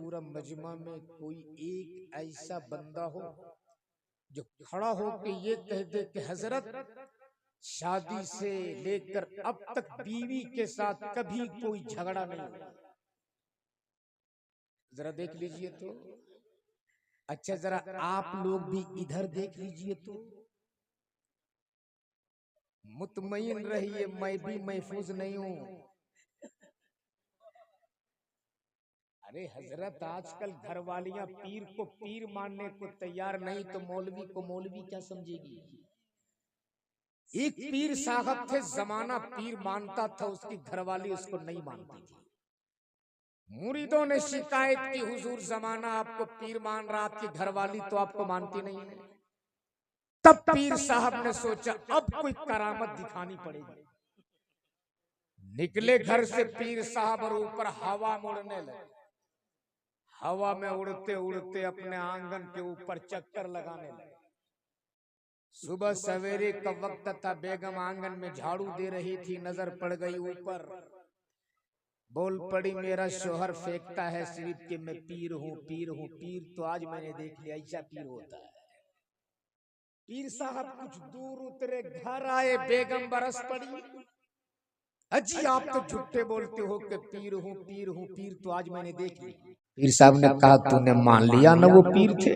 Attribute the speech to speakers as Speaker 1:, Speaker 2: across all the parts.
Speaker 1: पूरा मजमा में कोई एक ऐसा बंदा हो जो खड़ा हो के ये कह दे कि हजरत शादी से लेकर अब तक बीवी के साथ कभी कोई झगड़ा नहीं हुआ? जरा देख लीजिए तो। अच्छा जरा आप लोग भी इधर देख लीजिए तो। मुतमईन रहिए, मैं भी महफूज नहीं हूं। अरे हजरत आजकल घरवालियां पीर को पीर मानने को तैयार नहीं तो मौलवी को मौलवी क्या समझेगी? एक पीर साहब थे, जमाना पीर मानता था, उसकी घरवाली उसको नहीं मानती थी। मुरीदों ने शिकायत की, हुजूर जमाना आपको पीर मान रहा, आपकी घरवाली तो आपको मानती नहीं है। तब पीर साहब ने सोचा अब कोई करामत दिखानी पड़ेगी। निकले घर से पीर साहब और ऊपर हवा में उड़ने लगे। हवा में उड़ते उड़ते अपने आंगन के ऊपर चक्कर लगाने लगे। सुबह सवेरे का वक्त था, बेगम आंगन में झाड़ू दे रही थी, नजर पड़ गई ऊपर। बोल पड़ी मेरा शोहर फेंकता है सिर्फ कि मैं पीर हूँ पीर हूँ। पीर तो आज मैंने देख लिया ऐसा पीर होता है। पीर साहब कुछ दूर उतरे, घर आए, बेगम बरस पड़ी। अजी आप तो झूठे बोलते हो कि पीर हूँ पीर हूँ, पीर तो आज मैंने देख लिया। पीर साहब ने कहा तूने मान लिया ना वो पीर थे?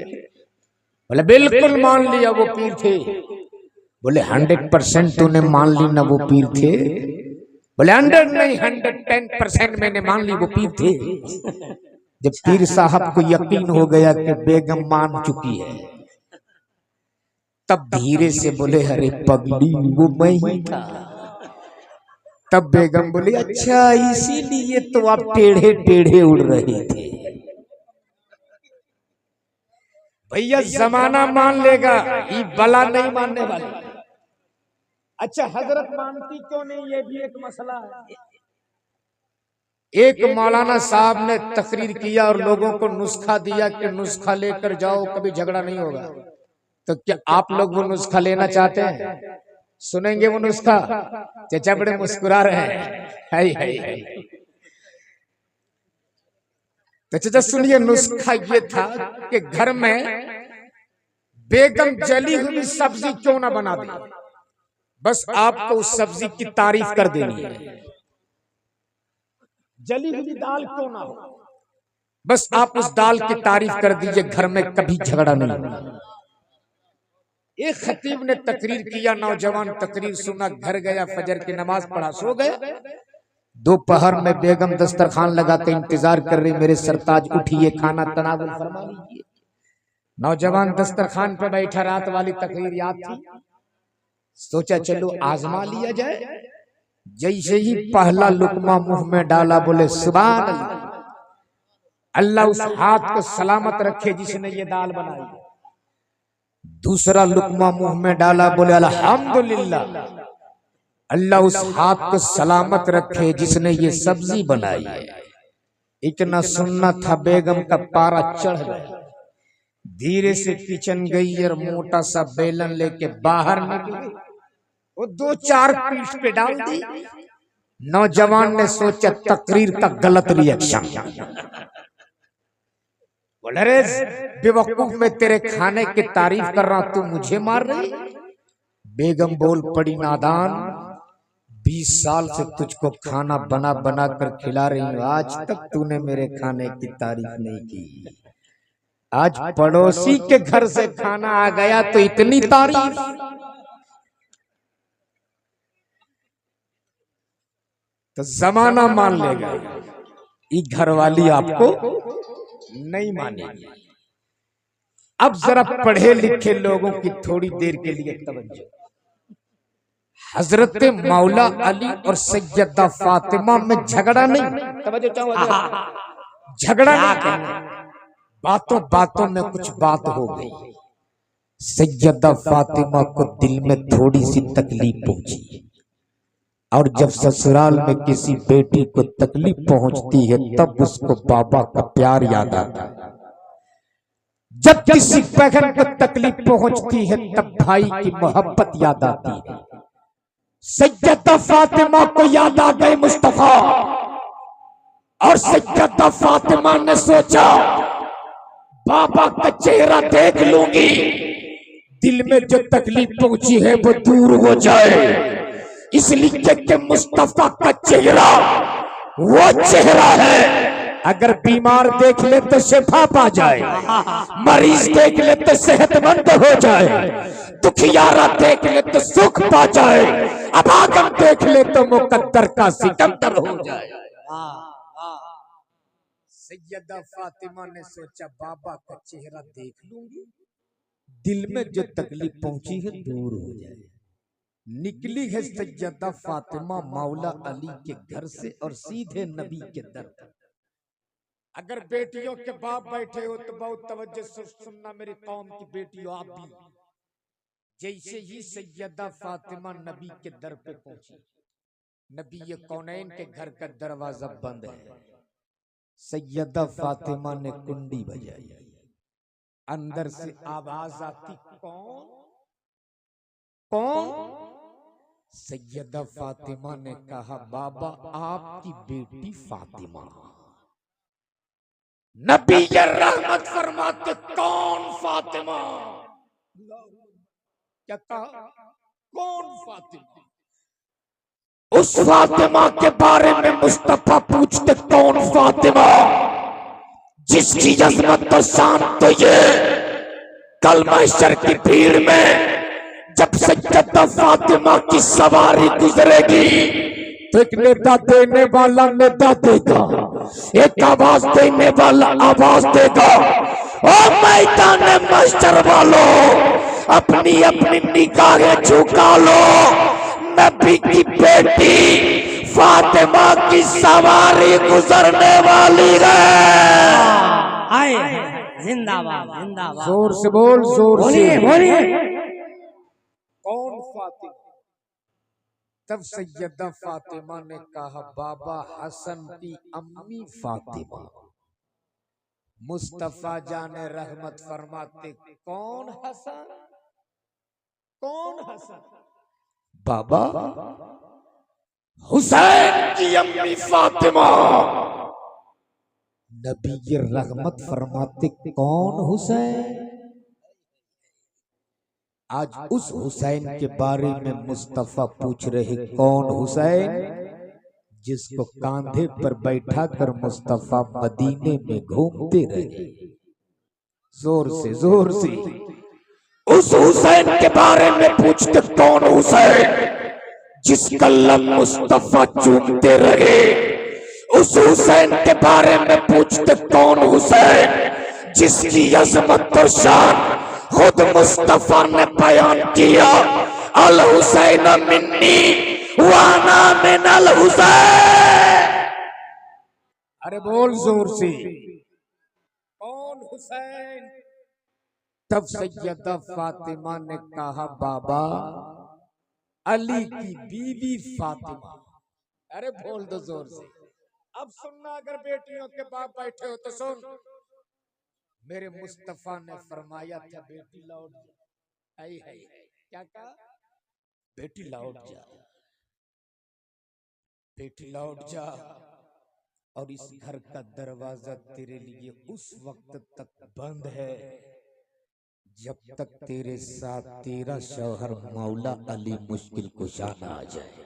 Speaker 1: बोले बिल्कुल मान लिया वो पीर थे। बोले 100% तूने मान ली ना वो पीर थे? बोले 100 नहीं 110% मैंने मान ली वो पीर थे। जब पीर साहब को यकीन हो गया कि बेगम मान चुकी है, तब धीरे से बोले अरे पगली वो मैं ही था। तब बेगम बोली अच्छा इसीलिए तो आप टेढ़े टेढ़े उड़ रहे थे। भैया जमाना मान लेगा, ये बला नहीं मानने वाली। अच्छा हजरत मानती क्यों नहीं, ये भी एक मसला है। एक मौलाना साहब ने तकरीर किया और लोगों को नुस्खा दिया कि नुस्खा लेकर जाओ कभी झगड़ा नहीं होगा। तो क्या आप लोग वो नुस्खा लेना चाहते हैं? सुनेंगे वो नुस्खा? चचा बड़े मुस्कुरा रहे हैं। हाय हाय हाय। तो चचा सुनिए, नुस्खा ये था कि घर में बेगम जली हुई सब्जी क्यों ना बना दे, बस आपको उस सब्जी की तारीफ कर देनी है। जली हुई दाल क्यों ना हो, बस आप उस दाल की तारीफ कर दीजिए, घर में कभी झगड़ा नहीं होगा। एक खतीब ने तकरीर किया, नौजवान तकरीर सुना, घर गया, फजर की नमाज पढ़ा, सो गया। दोपहर में बेगम दस्तरखान लगा के इंतजार कर रही, मेरे सरताज उठिए खाना तनावुल फरमा लीजिए। नौजवान दस्तरखान पे बैठा, रात वाली तकरीर याद थी, सोचा चलो आजमा लिया जाए। जैसे ही पहला लुकमा मुंह में डाला, बोले सुभान अल्लाह, अल्लाह उस हाथ को सलामत रखे जिसने ये दाल बनाई। दूसरा लुकमा मुंह में डाला, बोले अल्हम्दुलिल्लाह, अल्लाह उस हाथ को सलामत रखे जिसने ये सब्जी बनाई है। इतना सुनना था, बेगम का पारा चढ़ गया। धीरे से किचन गई और मोटा सा बेलन लेके बाहर निकली, वो 2-4 पीठ पे डाल दी। नौजवान ने सोचा तकरीर का गलत रिएक्शन। बोले रे बेवकूफ, मैं तेरे खाने की तारीफ कर रहा, तू मुझे मार रही। बेगम बोल पड़ी नादान, 20 साल से तुझको खाना बना बना कर खिला रही हूँ, आज तक तूने मेरे खाने की तारीफ नहीं की। आज पड़ोसी के घर से खाना आ गया तो इतनी तारीफ। तो जमाना मान लेगा, ये घरवाली आपको नहीं मानेगी। अब जरा पढ़े लिखे लोगों की थोड़ी देर के लिए तवज्जो। हजरत मौला अली और सैयदा फातिमा में झगड़ा नहीं, तवज्जो चाहो, झगड़ा नहीं, बातों बातों में कुछ बात हो गई। सैयदा फातिमा को दिल में थोड़ी सी तकलीफ पहुंची, और जब ससुराल में किसी बेटी को तकलीफ पहुंचती है तब उसको बाबा का प्यार याद आता है। जब किसी बहन को तकलीफ पहुंचती है तब भाई की मोहब्बत याद आती है। सैयदा फातिमा को याद आ गए मुस्तफा, और सैयदा फातिमा ने सोचा बाबा का चेहरा देख लूंगी, दिल में जो तकलीफ पहुंची है वो दूर हो जाए, इसलिए कि मुस्तफा का चेहरा वो चेहरा है, अगर बीमार देख ले तो शिफा पा जाए, मरीज देख ले तो सेहतमंद हो जाए, दुखियारा देख ले तो सुख पा जाए, अभागन देख ले तो मुकद्दर का सिकंदर हो जाए। सैयदा फातिमा ने सोचा बाबा का चेहरा देख लूंगी, दिल में जो तकलीफ पहुंची है दूर हो जाए। निकली है सैयदा फातिमा मौला अली के घर से और सीधे नबी के दर पर। अगर बेटियों के बाप बैठे हो तो बहुत तवज्जो से सुनना मेरी कौम की बेटियों, आप भी। जैसे ही सैयदा फातिमा नबी के दर पे पहुंची, नबी कौनैन के घर का दरवाजा बंद है, सैयदा फातिमा ने कुंडी बजाई, अंदर से आवाज आती कौन कौन? सैयदा फातिमा ने कहा बाबा आपकी बेटी फातिमा। नबी रहमत फरमाते कौन फातिमा? क्या कहा? कौन फातिमा? उस फातिमा के बारे में मुस्तफा पूछते कौन फातिमा जिसकी अज़मत तो शान तो ये कल महशर की भीड़ में जब सैयदा फातिमा की सवारी गुजरेगी तो एक नेता देने वाला नेता देगा, एक आवाज देने वाला आवाज देगा। ओ मैदान महशर वालों अपनी अपनी निगाहें झुका लो, नबी की बेटी फातिमा की सवारी गुजरने वाली है।
Speaker 2: जिंदाबाद जिंदाबाद।
Speaker 1: जोर से बोल, जोर से
Speaker 2: बोलिए।
Speaker 1: कौन फातिमा? तब सैयदा फातिमा ने कहा बाबा हसन की अम्मी फातिमा। मुस्तफा जाने रहमत फरमाते कौन हसन? कौन हसन? बाबा हुसैन की अम्मी फातिमा। नबी रहमत फरमाते कौन हुसैन? आज उस हुसैन के बारे में मुस्तफा पूछ रहे कौन हुसैन जिसको कांधे पर बैठा कर मुस्तफा मदीने में घूमते रहे। जोर से उस हुसैन के बारे में पूछते कौन हुसैन जिसका लब मुस्तफा चूमते रहे। उस हुसैन के बारे में पूछते कौन हुसैन जिसकी अजमत और शान खुद मुस्तफा ने बयान किया। अल हुसैन मिन्नी वाना मिन अल हुसैन। अरे बोल जोर से कौन हुसैन? तब सैयदा फातिमा ने कहा बाबा अली की बीवी फातिमा। अरे बोल दो जोर से। अब सुनना, अगर बेटियों के बाप बैठे हो तो सुन। मेरे मुस्तफा ने फरमाया था बेटी लौट जा। क्या कहा? बेटी लौट जा, बेटी लौट जा, और इस घर का दरवाजा तेरे लिए उस वक्त तक बंद है जब तक तेरे साथ तेरा शौहर मौला अली मुश्किल कुशा ना आ जाए।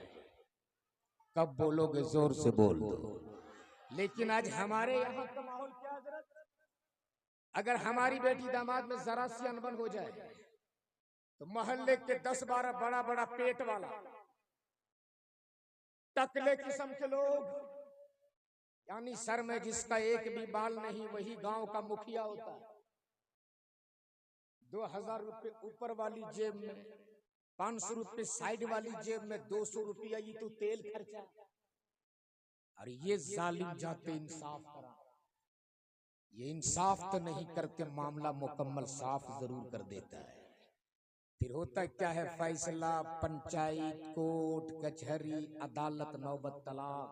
Speaker 1: कब बोलोगे? जोर से बोल दो। लेकिन आज हमारे यहाँ का माहौल क्या है? अगर हमारी बेटी दामाद में जरा सी अनबन हो जाए तो मोहल्ले के 10-12 बड़ा बड़ा पेट वाला टकले किस्म के लोग, यानी सर में जिसका एक भी बाल नहीं वही गांव का मुखिया होता है, 2000 रुपए ऊपर वाली जेब में, 500 रुपए साइड वाली जेब में, 200 रुपया ये तो तेल खर्चा। और ये जालिम जाते इंसाफ करा, ये इंसाफ तो नहीं करके मामला मुकम्मल साफ जरूर कर देता है। फिर होता क्या है? फैसला पंचायत, कोर्ट, कचहरी, अदालत, नौबत, तलाक।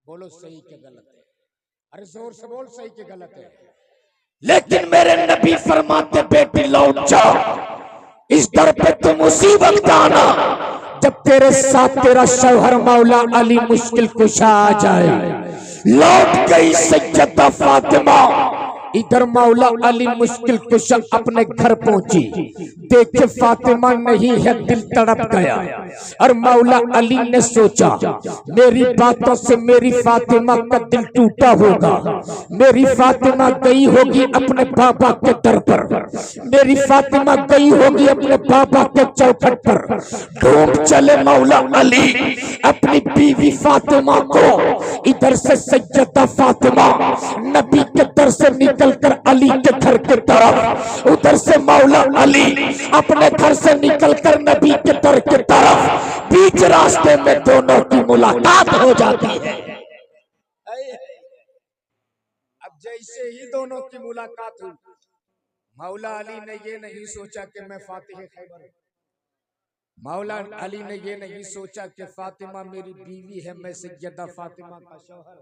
Speaker 1: बोलो सही के गलत है? अरे जोर से बोल, सही के गलत है? लेकिन मेरे नबी फरमाते बेटी लौट जाओ, इस दर पे तुम उसी वक्त आना जब तेरे साथ तेरा शौहर मौला अली मुश्किल कुशा आ जाए। लौट गई सैयदा फातिमा। इधर मौला अली मुश्किल कुशा अपने घर पहुंची, देखे फातिमा नहीं है, दिल तड़प गया। और मौला अली ने सोचा मेरी बातों से मेरी फातिमा का दिल टूटा होगा, मेरी फातिमा गई होगी अपने बाबा के दर पर, मेरी फातिमा गई होगी अपने बाबा के चौखट पर। ढूंढ चले मौला अली अपनी बीवी फातिमा को। इधर से सैयदा फातिमा नबी के दर से निकलकर अली के घर के तरफ, उधर से मौला अली अपने घर से निकलकर नबी के दर के तरफ। बीच रास्ते में दोनों की मुलाकात हो जाती है। अब जैसे ही दोनों की मुलाकात हुई, मौला अली ने ये नहीं सोचा कि मैं फातिह खैबर, मौला अली ने ये नहीं सोचा कि फातिमा मेरी बीवी है, मैं सैयदा फातिमा का शौहर।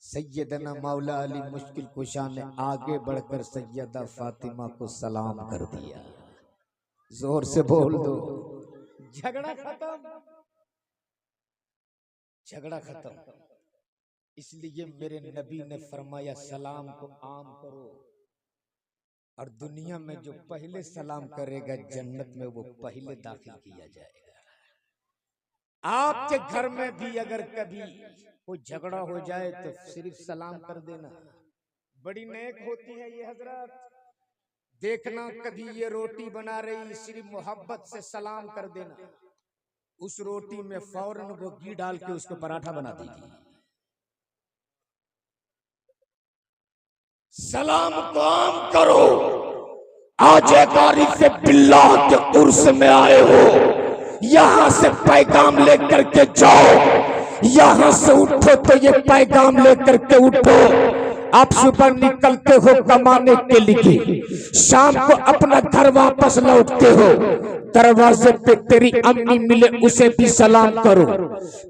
Speaker 1: सैयदना मौला अली मुश्किल कुशा ने आगे बढ़कर सैयदा फातिमा को सलाम कर दिया। जोर से बोल दो, झगड़ा खत्म, झगड़ा खत्म। इसलिए मेरे नबी ने फरमाया सलाम को आम करो, और दुनिया में जो पहले सलाम करेगा जन्नत में वो पहले दाखिल किया जाएगा। आपके घर में भी अगर कभी कोई झगड़ा हो जाए तो सिर्फ सलाम कर देना, बड़ी नेक होती है ये हजरत। देखना कभी ये रोटी बना रही, सिर्फ मोहब्बत से सलाम कर देना, उस रोटी में फौरन वो घी डाल के उसको पराठा बना देगी। सलाम को आम करो। आज तारीफ बिल्लाह के उर्स में आए हो, यहां से पैगाम लेकर के जाओ, यहां से उठो तो ये पैगाम लेकर के उठो। आप सुबह निकलते हो कमाने के लिए, शाम को अपना घर वापस लौटते हो, दरवाजे पे तेरी अम्मी मिले उसे भी सलाम करो,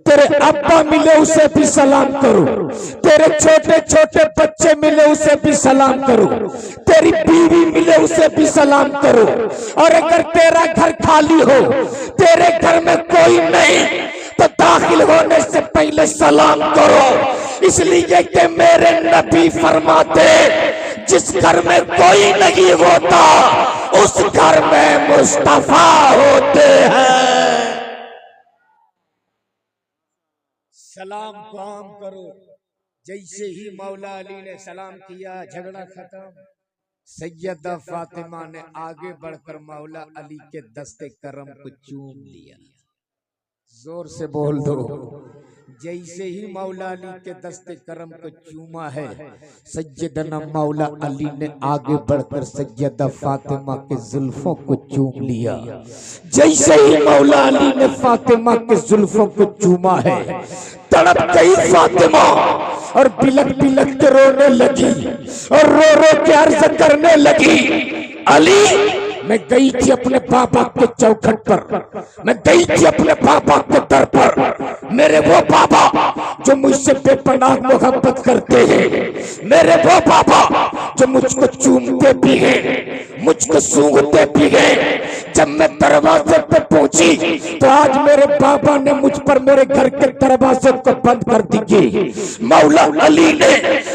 Speaker 1: तेरे अब्बा मिले उसे भी सलाम करो, तेरे छोटे छोटे बच्चे मिले उसे भी सलाम करो, तेरी बीवी मिले उसे भी सलाम करो। और अगर तेरा घर खाली हो, तेरे घर में कोई नहीं, तो दाखिल होने से पहले सलाम करो। इसलिए कि मेरे नबी फरमाते जिस घर में कोई नहीं होता उस घर में मुस्तफा होते हैं। सलाम को आम करो। जैसे ही मौला अली ने सलाम किया, झगड़ा खत्म। सैयदा फातिमा ने आगे बढ़कर मौला अली के दस्ते करम को चूम लिया। जोर से बोल दो, जैसे ही मौला अली के दस्ते करम को चूमा है, सैयदना मौला अली ने आगे बढ़कर सैयदा फातिमा के जुल्फों को चूम लिया। जैसे ही मौला अली ने फातिमा के जुल्फों को चूमा है, तड़प गई फातिमा और बिलक बिलक के रोने लगी और रो रो के अर्ज करने लगी, अली मैं गई थी अपने बाबा के चौखट पर, मैं गई थी अपने बाबा के दर पर, मेरे वो बाबा जो मुझसे बेपनाह मोहब्बत करते हैं, मेरे वो बाबा जो मुझको चूमते भी हैं, मुझको सूंघते भी हैं। जब मैं दरवाजे पे पहुंची तो आज मेरे बाबा ने मुझ पर मेरे घर के दरवाजे को बंद कर दिए। मौला अली ने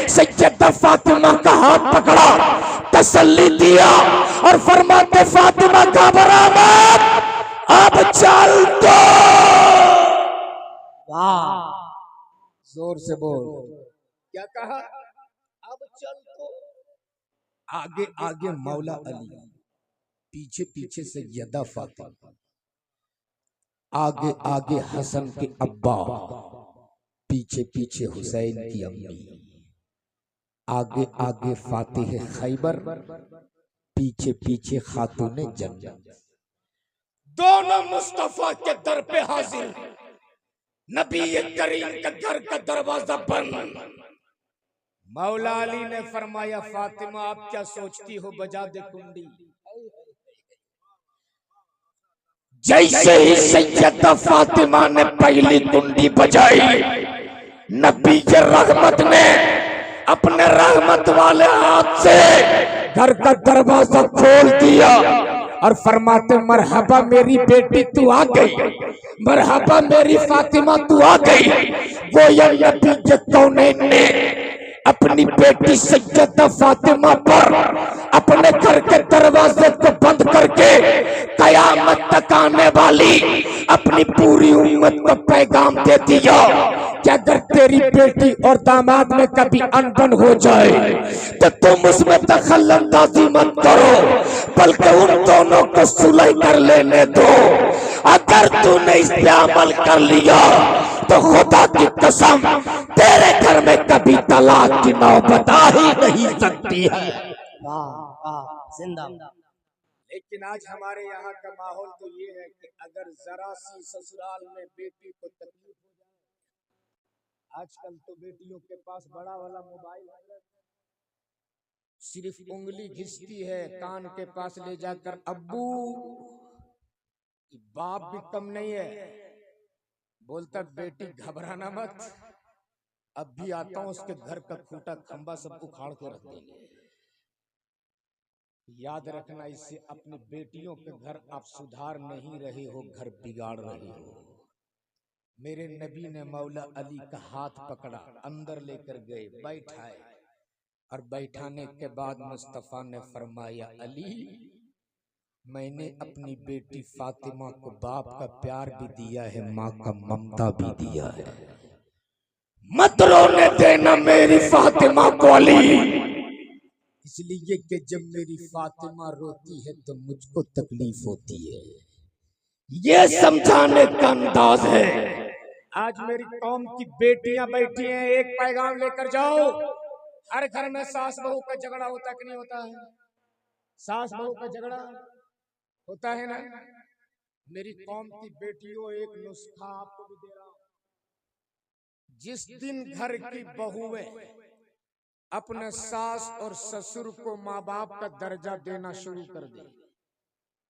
Speaker 1: सैयदा फातिमा का हाथ पकड़ा, तसल्ली दिया और फरमाते फातिमा घबरा मत, अब चल दो। वाह, जोर से बोल, क्या कहा? अब चल दो। आगे आगे मौला अली, पीछे पीछे सैयदा फातिमा, आगे आगे हसन के अब्बा, पीछे पीछे हुसैन की अम्मी, आगे आगे फातिह खैबर, पीछे पीछे खातूने जन्नत। दोनों मुस्तफा के दर पे हाजिर। नबी करीम का घर का दरवाजा बंद। मौला अली ने फरमाया फातिमा आप क्या सोचती हो, बजा दे कुंडी। जैसे ही सैयदा फातिमा ने पहली कुंडी बजाई, नबी के रहमत ने अपने रहमत वाले हाथ से घर का दरवाजा खोल दिया और फरमाते मरहबा मेरी बेटी तू आ गई, मरहबा मेरी फातिमा तू आ गई। गोया नबी के कौनैन ने अपनी बेटी सैयदा फातिमा पर अपने घर के दरवाजे को बंद करके कयामत तक आने वाली अपनी पूरी उम्मत को पैगाम दे दिया कि अगर तेरी बेटी और दामाद में कभी अनबन हो जाए तो तुम उसमें दखल अंदाजी मत करो, बल्कि उन दोनों को सुलह कर लेने दो। अगर तूने इस पे अमल कर लिया तो खुदा की कसम तेरे घर में कभी तलाक की नौबत आ ही नहीं सकती है।
Speaker 2: जिंदाबाद।
Speaker 1: लेकिन आज हमारे यहाँ का माहौल तो ये है कि अगर जरा सी ससुराल में बेटी को तकलीफ हो जाए, आजकल तो बेटियों के पास बड़ा वाला मोबाइल है, सिर्फ उंगली घिसती है कान के पास ले जाकर, अब्बू, बाप भी कम नहीं है, बोलता बेटी घबराना मत, अब भी आता हूं, उसके घर का खूंटा खंबा सब उखाड़ के रख देंगे। याद रखना, इससे अपनी बेटियों के घर आप सुधार नहीं रहे हो, घर बिगाड़ रहे हो। मेरे नबी ने मौला अली का हाथ पकड़ा, अंदर लेकर गए, बैठाए, और बैठाने के बाद मुस्तफा ने फरमाया, अली, मैंने अपनी बेटी फातिमा को बाप का प्यार भी दिया है, माँ का ममता भी दिया है, मत रोने देना मेरी फातिमा को अली, इसलिए कि जब मेरी फातिमा रोती है तो मुझको तकलीफ होती है। ये समझाने का अंदाज है। आज मेरी कौम की बेटियां बैठी हैं, एक पैगाम लेकर जाओ, हर घर में सास बहू का झगड़ा होता कि नहीं होता है? सास बहू का झगड़ा होता है ना? मेरी कौम की बेटियों, एक नुस्खा आपको भी दे रहा हूं। जिस दिन घर की बहुएं अपने सास और ससुर को माँ बाप का दर्जा देना शुरू कर दे,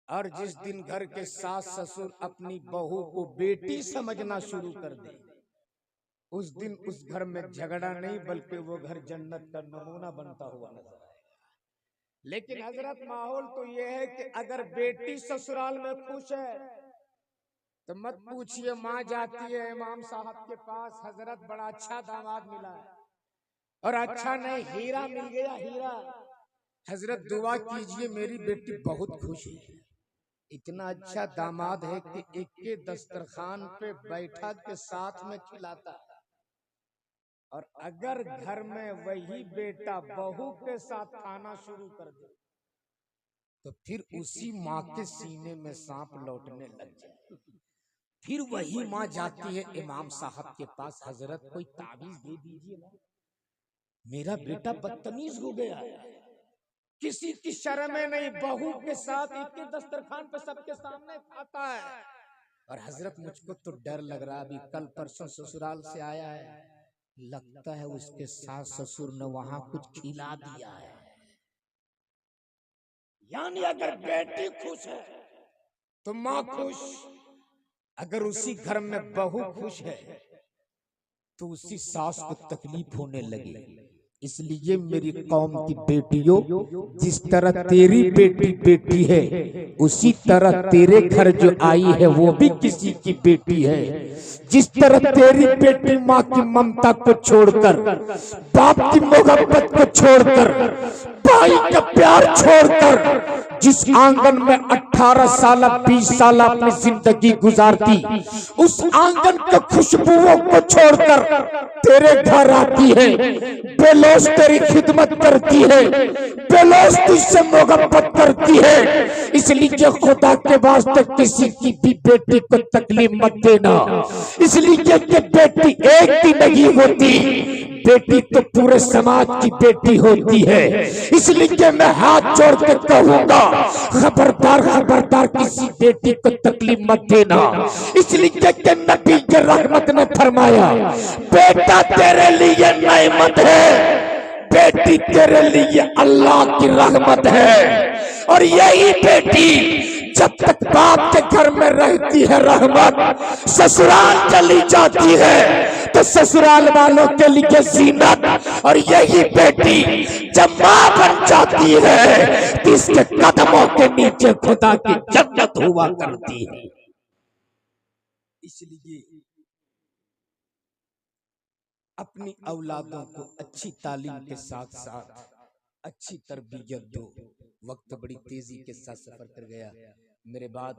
Speaker 1: और जिस दिन घर के सास ससुर अपनी बहू को बेटी समझना शुरू कर दे, उस दिन उस घर में झगड़ा नहीं बल्कि वो घर जन्नत का नमूना बनता हुआ नजर आएगा। लेकिन हजरत, माहौल तो ये है कि अगर बेटी ससुराल में खुश है तो मत पूछिए, माँ जाती है इमाम साहब के पास, हजरत बड़ा अच्छा दामाद मिला है, और अच्छा नहीं हीरा मिल गया, हीरा। हजरत दुआ कीजिए, मेरी बेटी बहुत खुश है, इतना अच्छा दामाद है कि एक के दस्तरखान पे बैठा के साथ में खिलाता है। और अगर घर में वही बेटा बहू के साथ खाना शुरू कर दे तो फिर उसी माँ के सीने में सांप लौटने लग जाए। फिर वही माँ जाती है इमाम साहब के पास, हजरत कोई ताबीज दे दीजिए ना, मेरा बेटा बदतमीज हो गया है, किसी की शर्म नहीं, बहू के साथ एक के दस्तरखान पे सबके सामने खाता है। और हजरत मुझको तो डर लग रहा, अभी कल परसों ससुराल से आया है, लगता है उसके सास ससुर ने वहां कुछ खिला दिया है। यानी अगर बेटी खुश है तो माँ खुश, अगर उसी घर में बहू खुश है तो उसी सास को तकलीफ होने लगी। इसलिए मेरी कौम की बेटियों, जिस तरह तेरी बेटी बेटी है, उसी तरह तेरे घर जो आई है वो भी किसी की बेटी है। जिस तरह तेरी बेटी माँ की ममता को छोड़कर, बाप की मोहब्बत को छोड़कर, भाई का प्यार छोड़कर जिस आंगन में 18 साल 20 साल अपनी जिंदगी गुजारती, उस आंगन के खुशबुओं को छोड़कर तेरे घर आती है, बेलोस तेरी खिदमत करती है, बेलोस तुझसे मोहब्बत करती है। इसलिए खुदा के वास्ते किसी की भी बेटी को तकलीफ मत देना, इसलिए कि बेटी एक की नहीं होती, बेटी तो पूरे समाज की बेटी होती है। इसलिए मैं हाथ जोड़ के कहूंगा, खबरदार खबरदार किसी बेटी को तकलीफ मत देना। इसलिए कि नबी के रहमत ने फरमाया, बेटा तेरे लिए नेमत है, बेटी तेरे लिए अल्लाह की रहमत है। और यही बेटी जब तक बाप के घर में रहती है रहमत, ससुराल चली जाती है तो ससुराल वालों के लिए जीनत। और यही बेटी जब माँ बन जाती है जिसके कदमों के नीचे खुदा की जन्नत हुआ करती है। इसलिए अपनी औलादों को अच्छी तालीम के साथ साथ अच्छी तरबियत दो। वक्त बड़ी तेजी के साथ सफर कर गया। मेरे बाद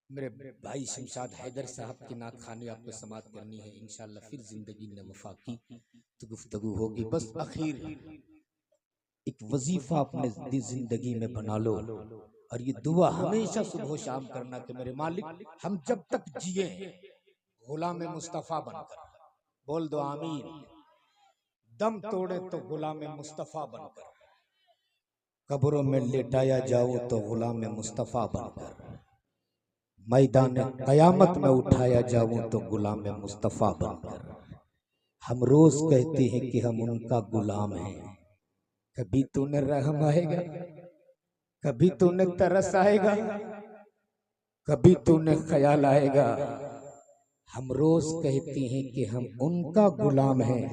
Speaker 1: मेरे भाई शमशाद हैदर साहब की नात खानी आपको समाप्त करनी है। इंशाल्लाह फिर जिंदगी ने वफा की तो गुफ्तगू होगी। बस आखिर एक वजीफा अपने जिंदगी में बना लो और ये दुआ हमेशा सुबह शाम करना कि मेरे मालिक हम जब तक जिए गुलाम मुस्तफा बनकर, बोल दो आमीन। दम तोड़े तो गुलाम मुस्तफा बनकर, कब्रों में लेटाया जाऊं तो गुलाम मुस्तफा बनकर, मैदान कयामत में उठाया जाऊं तो गुलाम मुस्तफा बनकर। हम रोज कहते हैं कि हम उनका गुलाम हैं। कभी तूने रहम आएगा, कभी तूने तरस आएगा, कभी तूने ख्याल आएगा। हम रोज कहते हैं कि हम उनका गुलाम हैं।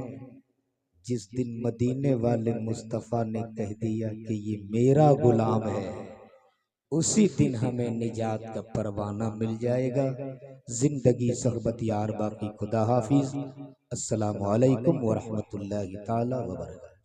Speaker 1: जिस दिन मदीने वाले मुस्तफा ने कह दिया कि ये मेरा गुलाम है, उसी दिन हमें निजात का परवाना मिल जाएगा। जिंदगी सहबत यार बाकी। खुदा हाफिज। अस्सलामु अलैकुम व रहमतुल्लाहि ताला व बरकातहू।